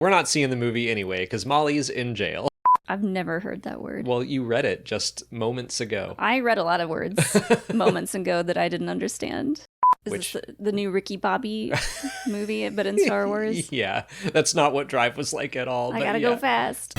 We're not seeing the movie anyway, because Molly's in jail. I've never heard that word. Well, you read it just moments ago. I read a lot of words moments ago that I didn't understand. Is this the new Ricky Bobby movie, but in Star Wars? Yeah, that's not what Drive was like at all. I gotta go fast.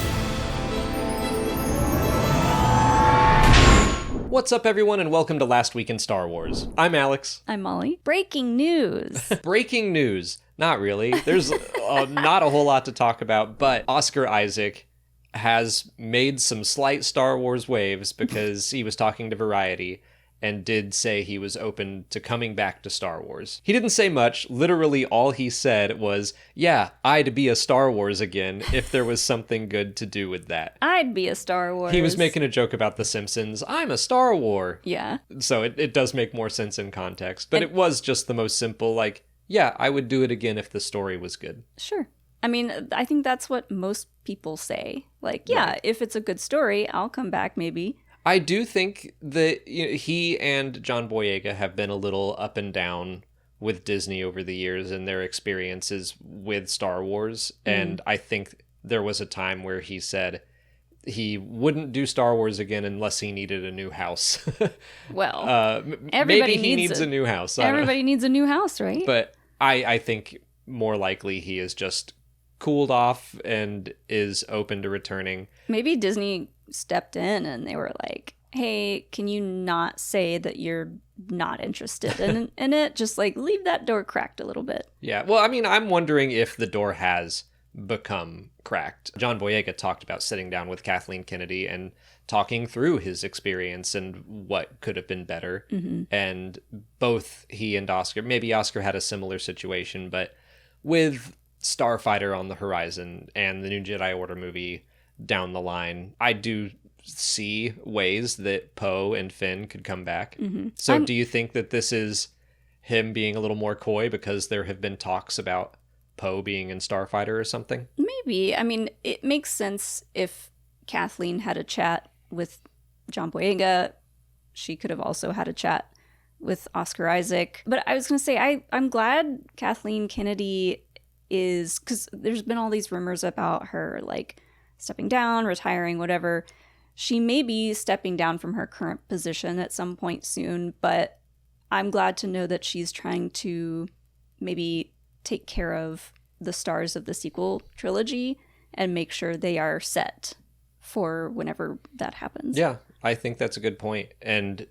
What's up, everyone, and welcome to Last Week in Star Wars. I'm Alex. I'm Molly. Breaking news. Breaking news. Not really. There's not a whole lot to talk about, but Oscar Isaac has made some slight Star Wars waves because he was talking to Variety and did say he was open to coming back to Star Wars. He didn't say much. Literally all he said was, yeah, I'd be a Star Wars again if there was something good to do with that. I'd be a Star Wars. He was making a joke about The Simpsons. I'm a Star War. Yeah. So it does make more sense in context. But it was just the most simple, like, yeah, I would do it again if the story was good. Sure. I mean, I think that's what most people say. Like, yeah, right. If it's a good story, I'll come back maybe. I do think that he and John Boyega have been a little up and down with Disney over the years and their experiences with Star Wars. And I think there was a time where he said he wouldn't do Star Wars again unless he needed a new house. Well, maybe he needs a new house. Everybody needs a new house, right? But I think more likely he is just cooled off and is open to returning. Maybe Disney stepped in and they were like, hey, can you not say that you're not interested in it? Just like leave that door cracked a little bit. Yeah. Well, I mean, I'm wondering if the door has become cracked. John Boyega talked about sitting down with Kathleen Kennedy and talking through his experience and what could have been better. Mm-hmm. And both he and Oscar, maybe Oscar had a similar situation, but with Starfighter on the horizon and the new Jedi Order movie down the line, I do see ways that Poe and Finn could come back. Mm-hmm. So do you think that this is him being a little more coy because there have been talks about Poe being in Starfighter or something? Maybe. I mean, it makes sense if Kathleen had a chat with John Boyega. She could have also had a chat with Oscar Isaac. But I was going to say, I'm glad Kathleen Kennedy is, because there's been all these rumors about her, like, stepping down, retiring, whatever. She may be stepping down from her current position at some point soon, but I'm glad to know that she's trying to maybe take care of the stars of the sequel trilogy and make sure they are set for whenever that happens. Yeah, I think that's a good point. And,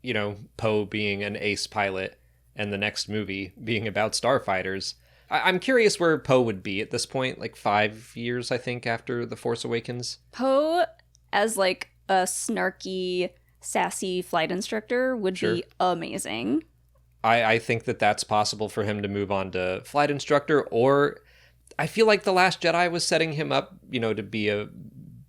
you know, Poe being an ace pilot and the next movie being about starfighters, I'm curious where Poe would be at this point, like 5 years, I think, after The Force Awakens. Poe, as like a snarky, sassy flight instructor, would be amazing. I think that that's possible for him to move on to flight instructor, or I feel like The Last Jedi was setting him up, to be a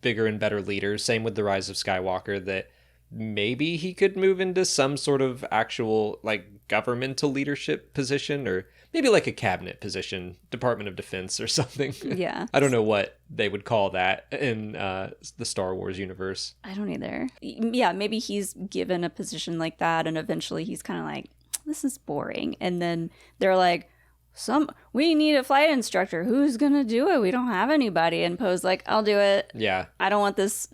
bigger and better leader. Same with The Rise of Skywalker, that maybe he could move into some sort of actual, like, governmental leadership position, or maybe like a cabinet position, Department of Defense or something. Yeah. I don't know what they would call that in the Star Wars universe. I don't either. Yeah, maybe he's given a position like that and eventually he's kind of like, this is boring. And then they're like, we need a flight instructor. Who's going to do it? We don't have anybody. And Poe's like, I'll do it. Yeah. I don't want this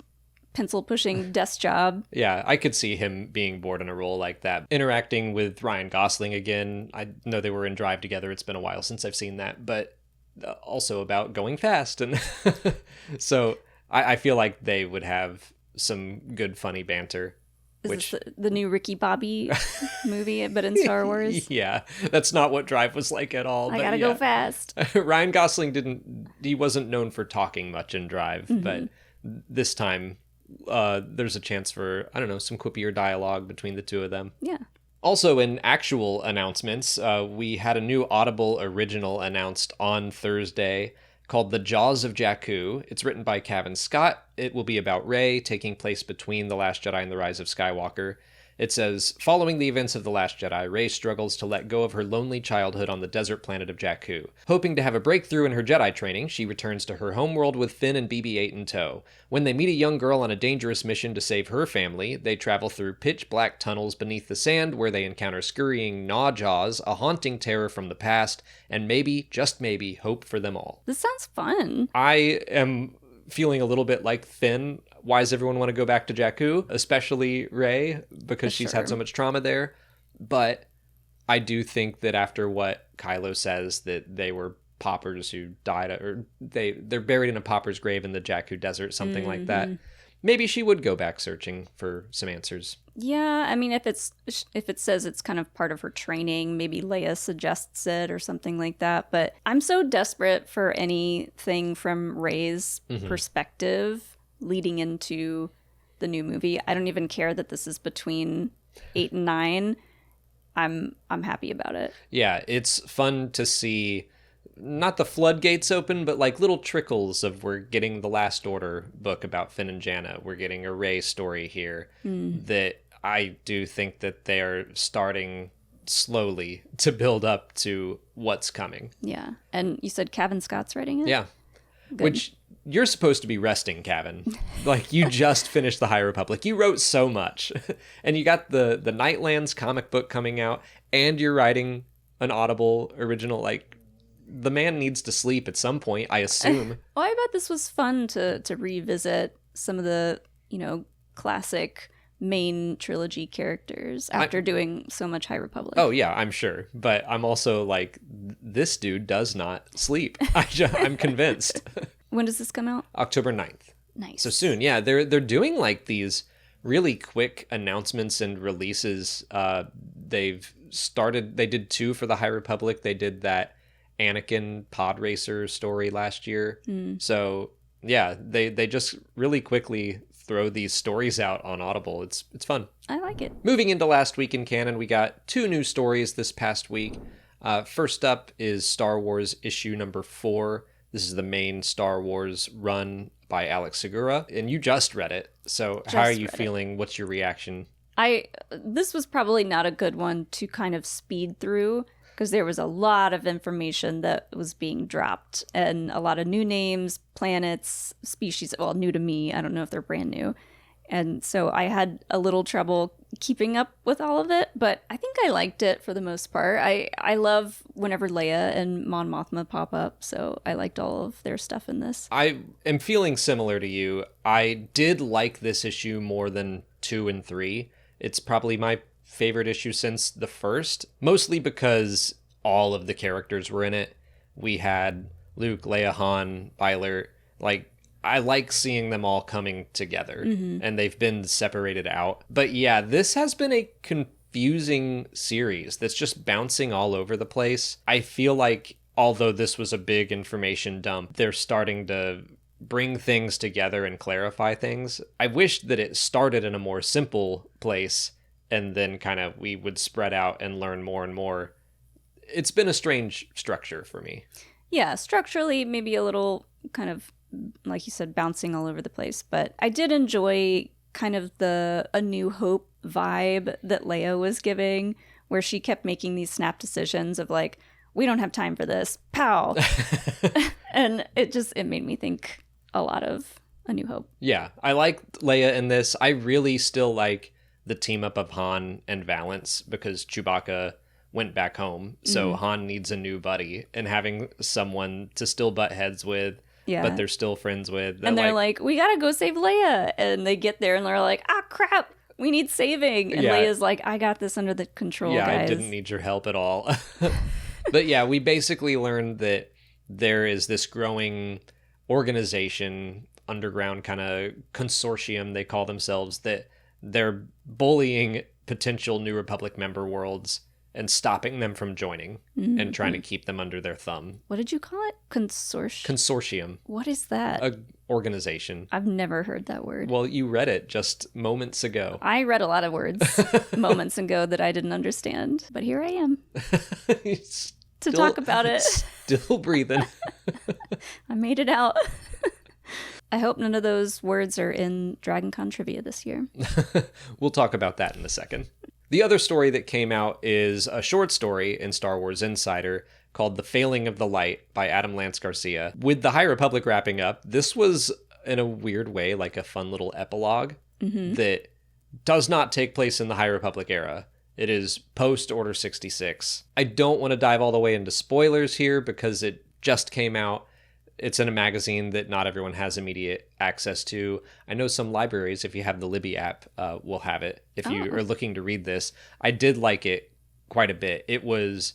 pencil-pushing desk job. Yeah, I could see him being bored in a role like that. Interacting with Ryan Gosling again. I know they were in Drive together. It's been a while since I've seen that. But also about going fast. And so I feel like they would have some good, funny banter. Is this the new Ricky Bobby movie, but in Star Wars? Yeah, that's not what Drive was like at all. I gotta go fast. Ryan Gosling he wasn't known for talking much in Drive, but this time there's a chance for, I don't know, some quippier dialogue between the two of them. Yeah. Also, in actual announcements, we had a new Audible original announced on Thursday called The Jaws of Jakku. It's written by Cavan Scott. It will be about Rey, taking place between The Last Jedi and The Rise of Skywalker. It says, following the events of The Last Jedi, Rey struggles to let go of her lonely childhood on the desert planet of Jakku. Hoping to have a breakthrough in her Jedi training, she returns to her homeworld with Finn and BB-8 in tow. When they meet a young girl on a dangerous mission to save her family, they travel through pitch-black tunnels beneath the sand where they encounter scurrying Gnawjaws, a haunting terror from the past, and maybe, just maybe, hope for them all. This sounds fun. I am feeling a little bit like Finn. Why does everyone want to go back to Jakku? Especially Rey, because she's had so much trauma there. But I do think that after what Kylo says, that they were poppers who died, or they're buried in a popper's grave in the Jakku desert, something like that. Maybe she would go back searching for some answers. Yeah, I mean, if it says it's kind of part of her training, maybe Leia suggests it or something like that. But I'm so desperate for anything from Rey's perspective leading into the new movie. I don't even care that this is between 8 and 9. I'm happy about it. Yeah, it's fun to see not the floodgates open, but like little trickles of, we're getting the Last Order book about Finn and Janna. We're getting a Rey story here that I do think that they're starting slowly to build up to what's coming. Yeah. And you said Cavan Scott's writing it? Yeah. Good. Which you're supposed to be resting, Cavan. Like, you just finished the High Republic. You wrote so much. And you got the Nightlands comic book coming out, and you're writing an Audible original. Like, the man needs to sleep at some point, I assume. Well, I bet this was fun to revisit some of the, classic main trilogy characters after doing so much High Republic. Oh, yeah, I'm sure. But I'm also like, this dude does not sleep. I'm convinced. When does this come out? October 9th. Nice. So soon. Yeah, they're doing like these really quick announcements and releases. They did 2 for the High Republic. They did that Anakin pod racer story last year. So yeah, they just really quickly throw these stories out on Audible. It's fun. I like it. Moving into last week in canon, we got 2 new stories this past week. First up is Star Wars issue number 4. This is the main Star Wars run by Alex Segura, and you just read it. So how are you feeling? What's your reaction? This was probably not a good one to kind of speed through, because there was a lot of information that was being dropped and a lot of new names, planets, species. Well, new to me. I don't know if they're brand new. And so I had a little trouble keeping up with all of it, but I think I liked it for the most part. I love whenever Leia and Mon Mothma pop up, so I liked all of their stuff in this. I am feeling similar to you. I did like this issue more than 2 and 3. It's probably my favorite issue since the first, mostly because all of the characters were in it. We had Luke, Leia, Han, Bylert. Like, I like seeing them all coming together, and they've been separated out. But yeah, this has been a confusing series that's just bouncing all over the place. I feel like, although this was a big information dump, they're starting to bring things together and clarify things. I wish that it started in a more simple place, and then kind of we would spread out and learn more and more. It's been a strange structure for me. Yeah, structurally, maybe a little kind of, like you said, bouncing all over the place. But I did enjoy kind of the A New Hope vibe that Leia was giving, where she kept making these snap decisions of like, we don't have time for this. Pow. And it made me think a lot of A New Hope. Yeah, I like Leia in this. I really still like the team up of Han and Valance, because Chewbacca went back home. So Han needs a new buddy, and having someone to still butt heads with, but they're still friends with. And they're like, we gotta go save Leia. And they get there and they're like, ah, crap, we need saving. And Leia's like, I got this under the control, guys. I didn't need your help at all. But yeah, we basically learned that there is this growing organization, underground kind of consortium, they call themselves, that they're bullying potential New Republic member worlds and stopping them from joining and trying to keep them under their thumb. What did you call it? Consortium. What is that? A organization. I've never heard that word. Well, you read it just moments ago. I read a lot of words moments ago that I didn't understand, but here I am to talk about it. Still breathing. I made it out. I hope none of those words are in Dragon Con trivia this year. We'll talk about that in a second. The other story that came out is a short story in Star Wars Insider called The Failing of the Light by Adam Lance Garcia. With the High Republic wrapping up, this was, in a weird way, like a fun little epilogue that does not take place in the High Republic era. It is post Order 66. I don't want to dive all the way into spoilers here because it just came out. It's in a magazine that not everyone has immediate access to. I know some libraries, if you have the Libby app, will have it if you are looking to read this. I did like it quite a bit. It was,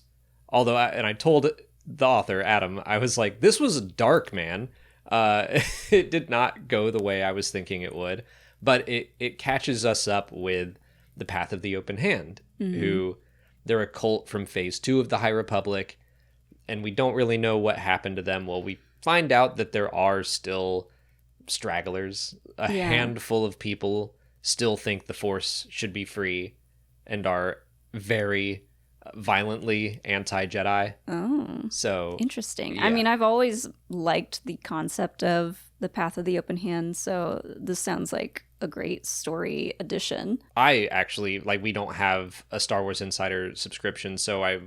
I told the author, Adam, I was like, this was dark, man. It did not go the way I was thinking it would, but it catches us up with the Path of the Open Hand, who they're a cult from Phase 2 of the High Republic, and we don't really know what happened to them. Well, we find out that there are still stragglers. A handful of people still think the Force should be free and are very violently anti-Jedi. Oh, so interesting. Yeah. I mean, I've always liked the concept of the Path of the Open Hand, so this sounds like a great story addition. I actually, we don't have a Star Wars Insider subscription, so I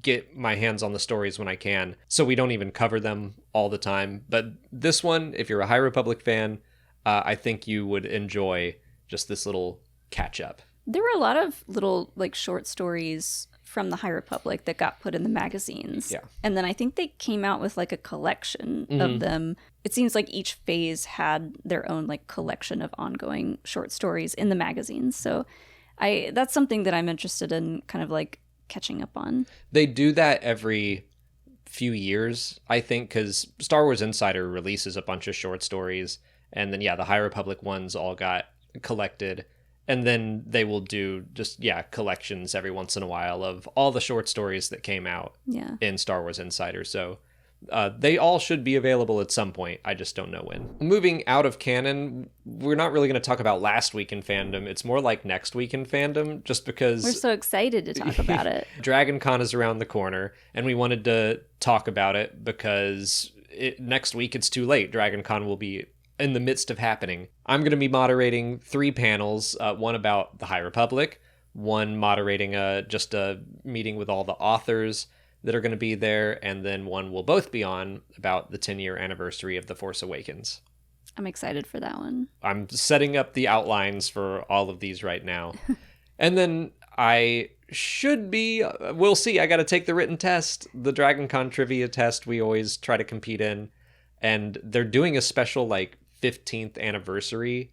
get my hands on the stories when I can. So we don't even cover them all the time. But this one, if you're a High Republic fan, I think you would enjoy just this little catch up. There were a lot of little short stories from the High Republic that got put in the magazines. Yeah. And then I think they came out with a collection of them. It seems like each phase had their own collection of ongoing short stories in the magazines. So that's something that I'm interested in kind of catching up on. They do that every few years, I think, because Star Wars Insider releases a bunch of short stories. And then, the High Republic ones all got collected. And then they will do just, collections every once in a while of all the short stories that came out in Star Wars Insider. So they all should be available at some point. I just don't know when. Moving out of canon, we're not really going to talk about last week in fandom. It's more like next week in fandom, just because... We're so excited to talk about it. Dragon Con is around the corner, and we wanted to talk about it because next week it's too late. Dragon Con will be in the midst of happening. I'm going to be moderating 3 panels, one about the High Republic, one moderating just a meeting with all the authors that are going to be there, and then one will both be on about the 10-year anniversary of The Force Awakens. I'm excited for that one. I'm setting up the outlines for all of these right now. And then I should be, we'll see, I got to take the written test, the Dragon Con trivia test we always try to compete in, and they're doing a special 15th anniversary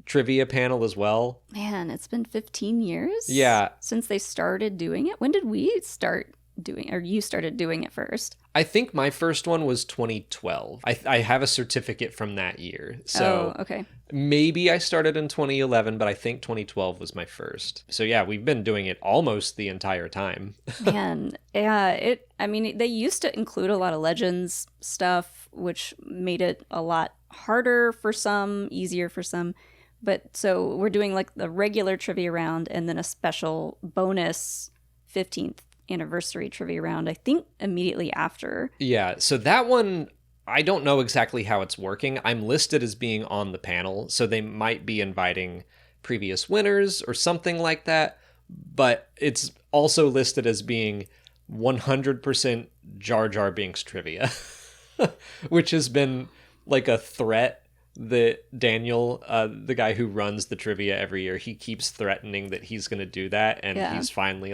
trivia panel as well. Man, it's been 15 years? Yeah. Since they started doing it? When did we start doing, or you started doing it first? I think my first one was 2012. I have a certificate from that year. So okay. Maybe I started in 2011, but I think 2012 was my first. So we've been doing it almost the entire time. Man, yeah, they used to include a lot of Legends stuff, which made it a lot harder for some, easier for some. But so we're doing the regular trivia round and then a special bonus 15th anniversary trivia round, I think immediately after. Yeah, so that one, I don't know exactly how it's working. I'm listed as being on the panel, so they might be inviting previous winners or something like that, but it's also listed as being 100% Jar Jar Binks trivia, which has been a threat that Daniel, the guy who runs the trivia every year, he keeps threatening that he's going to do that, and he's finally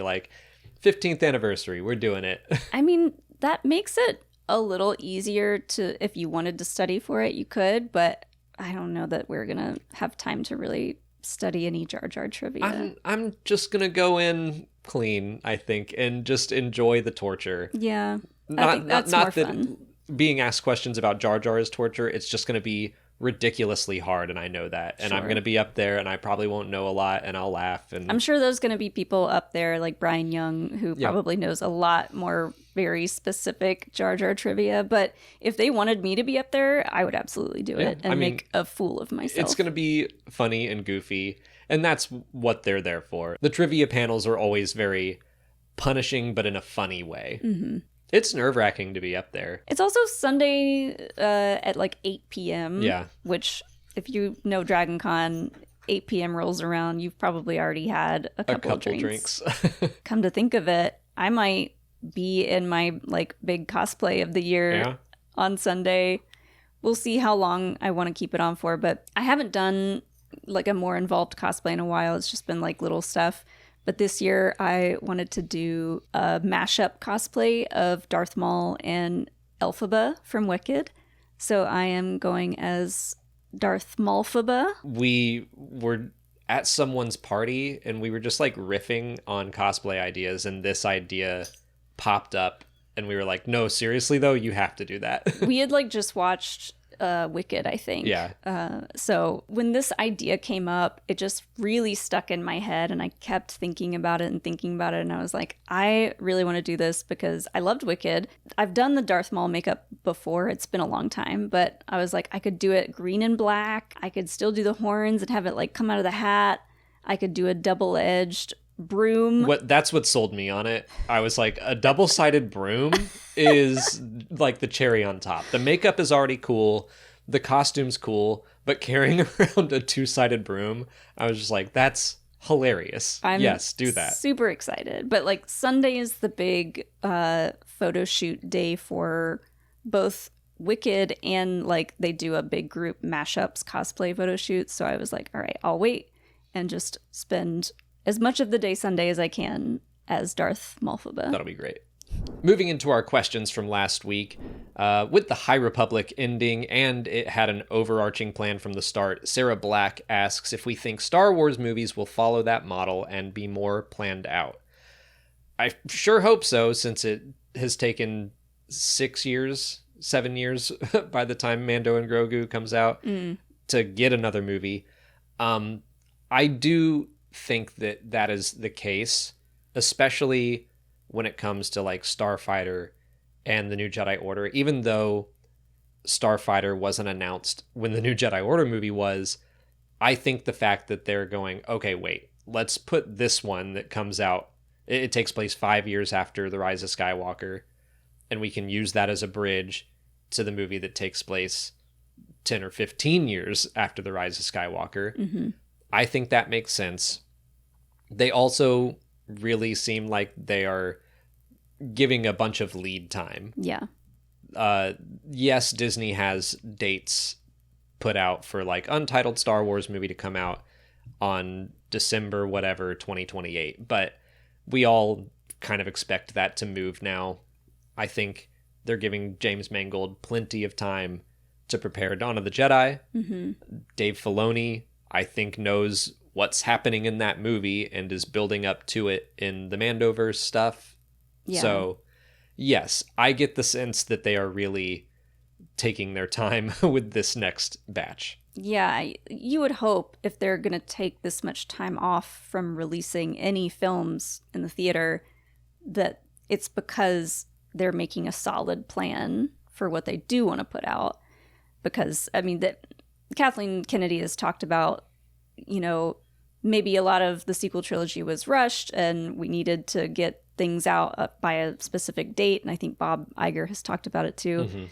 15th anniversary, we're doing it. I mean, that makes it a little easier to, if you wanted to study for it, you could, but I don't know that we're going to have time to really study any Jar Jar trivia. I'm just going to go in clean, I think, and just enjoy the torture. Yeah, I think that's more fun. Being asked questions about Jar Jar is torture. It's just going to be ridiculously hard, and I know that. And I'm going to be up there, and I probably won't know a lot, and I'll laugh. And I'm sure there's going to be people up there like Brian Young who probably knows a lot more very specific Jar Jar trivia. But if they wanted me to be up there, I would absolutely do it and make a fool of myself. It's going to be funny and goofy, and that's what they're there for. The trivia panels are always very punishing, but in a funny way. Mm-hmm. It's nerve-wracking to be up there. It's also Sunday at 8 p.m. Yeah. Which, if you know Dragon Con, 8 p.m. rolls around, you've probably already had a couple of drinks. Come to think of it, I might be in my like big cosplay of the year on Sunday. We'll see how long I want to keep it on for, but I haven't done like a more involved cosplay in a while. It's just been like little stuff. But this year I wanted to do a mashup cosplay of Darth Maul and Elphaba from Wicked. So I am going as Darth Maulphaba. We were at someone's party and we were just like riffing on cosplay ideas, and this idea popped up and we were like, no, seriously though, you have to do that. We had like just watched Wicked, I think. Yeah. So when this idea came up, it just really stuck in my head, and I kept thinking about it, and I was like, I really want to do this because I loved Wicked. I've done the Darth Maul makeup before. It's been a long time, but I was like, I could do it green and black. I could still do the horns and have it like come out of the hat. I could do a double-edged broom. That's what sold me on it. I was like, a double-sided broom is like the cherry on top. The makeup is already cool, the costume's cool, but carrying around a two-sided broom, I was just like, that's hilarious. Yes, do that. Super excited. But like Sunday is the big photo shoot day for both Wicked and like they do a big group mashups cosplay photo shoot. So I was like, all right, I'll wait and just spend as much of the day Sunday as I can as Darth Maulphaba. That'll be great. Moving into our questions from last week, with the High Republic ending and it had an overarching plan from the start, Sarah Black asks if we think Star Wars movies will follow that model and be more planned out. I sure hope so, since it has taken 7 years by the time Mando and Grogu comes out to get another movie. I do think that is the case, especially when it comes to like Starfighter and the New Jedi Order. Even though Starfighter wasn't announced when the New Jedi Order movie was, I think the fact that they're going, okay, wait, let's put this one that comes out, it takes place 5 years after The Rise of Skywalker, and we can use that as a bridge to the movie that takes place 10 or 15 years after The Rise of Skywalker. Mm-hmm. I think that makes sense. They also really seem like they are giving a bunch of lead time. Yeah. Yes, Disney has dates put out for like untitled Star Wars movie to come out on December, whatever, 2028. But we all kind of expect that to move now. I think they're giving James Mangold plenty of time to prepare Dawn of the Jedi. Mm-hmm. Dave Filoni, I think, knows what's happening in that movie and is building up to it in the Mandoverse stuff. Yeah. So, yes, I get the sense that they are really taking their time with this next batch. Yeah, you would hope if they're going to take this much time off from releasing any films in the theater that it's because they're making a solid plan for what they do want to put out. Because, I mean, that Kathleen Kennedy has talked about, you know, maybe a lot of the sequel trilogy was rushed and we needed to get things out by a specific date. And I think Bob Iger has talked about it too. Mm-hmm.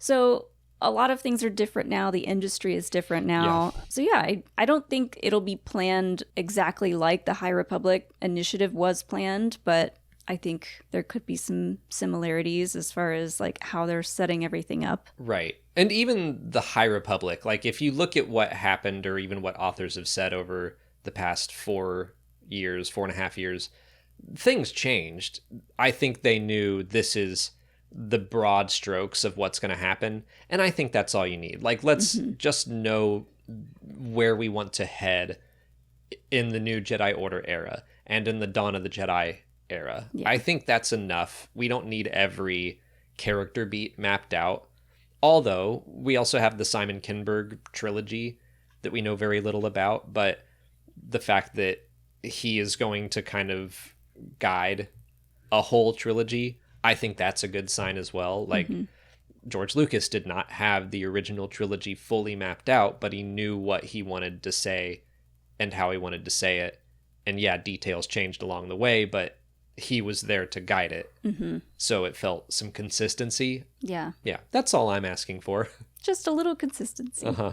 So a lot of things are different now. The industry is different now. Yeah. So yeah, I don't think it'll be planned exactly like the High Republic initiative was planned, but I think there could be some similarities as far as like how they're setting everything up. Right. And even the High Republic, like if you look at what happened or even what authors have said over the past 4.5 years, things changed. I think they knew this is the broad strokes of what's going to happen. And I think that's all you need. Like, let's just know where we want to head in the new Jedi Order era and in the Dawn of the Jedi era. Yeah. I think that's enough. We don't need every character beat mapped out. Although we also have the Simon Kinberg trilogy that we know very little about, but the fact that he is going to kind of guide a whole trilogy, I think that's a good sign as well. Like, George Lucas did not have the original trilogy fully mapped out, but he knew what he wanted to say and how he wanted to say it. And yeah, details changed along the way, but he was there to guide it. Mm-hmm. So it felt some consistency. Yeah. Yeah, that's all I'm asking for. Just a little consistency. Uh-huh.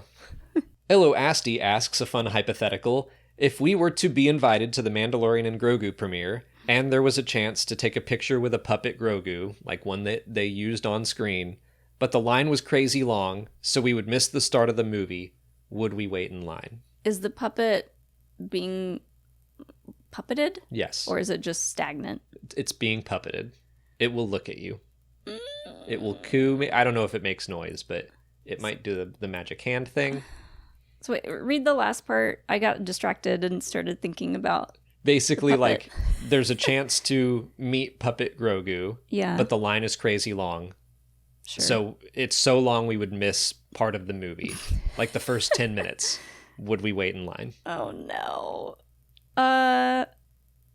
Elo Asti asks a fun hypothetical. If we were to be invited to the Mandalorian and Grogu premiere, and there was a chance to take a picture with a puppet Grogu, like one that they used on screen, but the line was crazy long, so we would miss the start of the movie, would we wait in line? Is the puppet being puppeted? Yes. Or is it just stagnant? It's being puppeted. It will look at you. It will coo. I don't know if it makes noise, but it might do the magic hand thing. So wait, read the last part. I got distracted and started thinking about... Basically, like, there's a chance to meet Puppet Grogu, yeah, but the line is crazy long. Sure. So it's so long we would miss part of the movie. Like the first 10 minutes. Would we wait in line? Oh,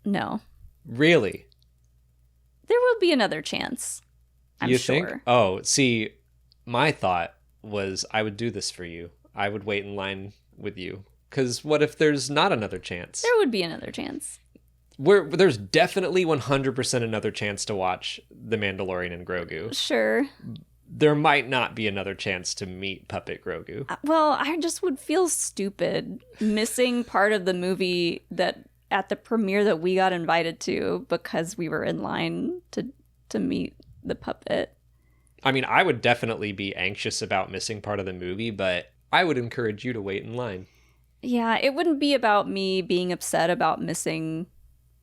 no. Really? There will be another chance. I'm You sure. think? Oh, see, my thought was I would do this for you. I would wait in line with you. Because what if there's not another chance? There would be another chance. There's definitely 100% another chance to watch The Mandalorian and Grogu. Sure. There might not be another chance to meet Puppet Grogu. Well, I just would feel stupid missing part of the movie that at the premiere that we got invited to because we were in line to meet the puppet. I mean, I would definitely be anxious about missing part of the movie, but I would encourage you to wait in line. Yeah, it wouldn't be about me being upset about missing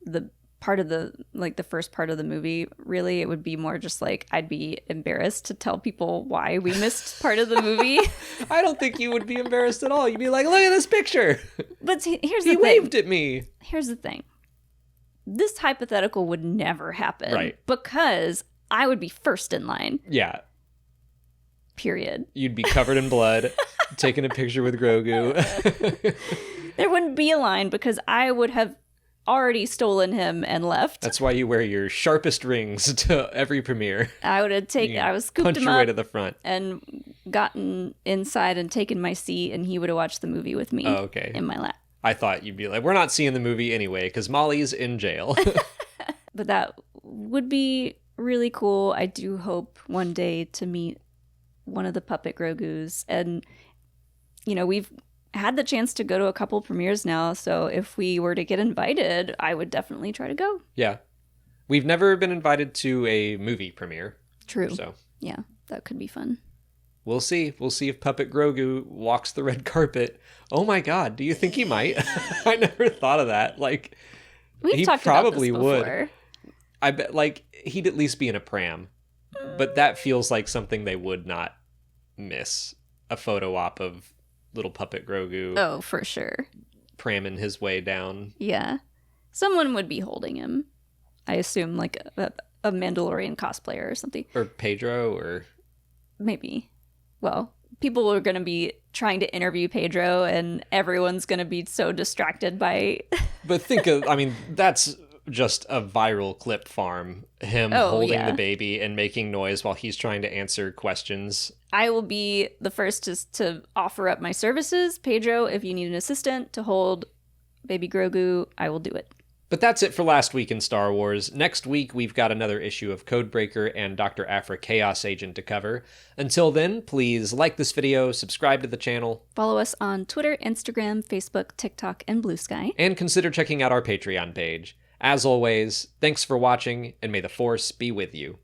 the part of the first part of the movie. Really, it would be more just like I'd be embarrassed to tell people why we missed part of the movie. I don't think you would be embarrassed at all. You'd be like, look at this picture. But here's the He thing. waved at me. Here's the thing. This hypothetical would never happen. Right. Because I would be first in line. Yeah. Period. You'd be covered in blood, taking a picture with Grogu. There wouldn't be a line because I would have already stolen him and left. That's why you wear your sharpest rings to every premiere. I would have scooped Punch him your way up to the front. and gotten inside and taken my seat, and he would have watched the movie with me in my lap. I thought you'd be like, we're not seeing the movie anyway because Molly's in jail. But that would be really cool. I do hope one day to meet one of the puppet Grogus. And, we've had the chance to go to a couple premieres now. So if we were to get invited, I would definitely try to go. Yeah. We've never been invited to a movie premiere. True. So yeah, that could be fun. we'll see. We'll see if Puppet Grogu walks the red carpet. Oh my God. Do you think he might? I never thought of that. Like, We've he talked probably about this before. would. I bet, like, he'd at least be in a pram. But that feels like something they would not miss. A photo op of little Puppet Grogu Oh, for sure. pramming his way down. Yeah. Someone would be holding him. I assume like a Mandalorian cosplayer or something. Or Pedro, or... Maybe. Well, people are going to be trying to interview Pedro and everyone's going to be so distracted by... But think of, I mean, that's just a viral clip farm. Him holding the baby and making noise while he's trying to answer questions. I will be the first to offer up my services. Pedro, if you need an assistant to hold baby Grogu, I will do it. But that's it for last week in Star Wars. Next week, we've got another issue of Codebreaker and Dr. Aphra Chaos Agent to cover. Until then, please like this video, subscribe to the channel. Follow us on Twitter, Instagram, Facebook, TikTok, and Blue Sky. And consider checking out our Patreon page. As always, thanks for watching, and may the Force be with you.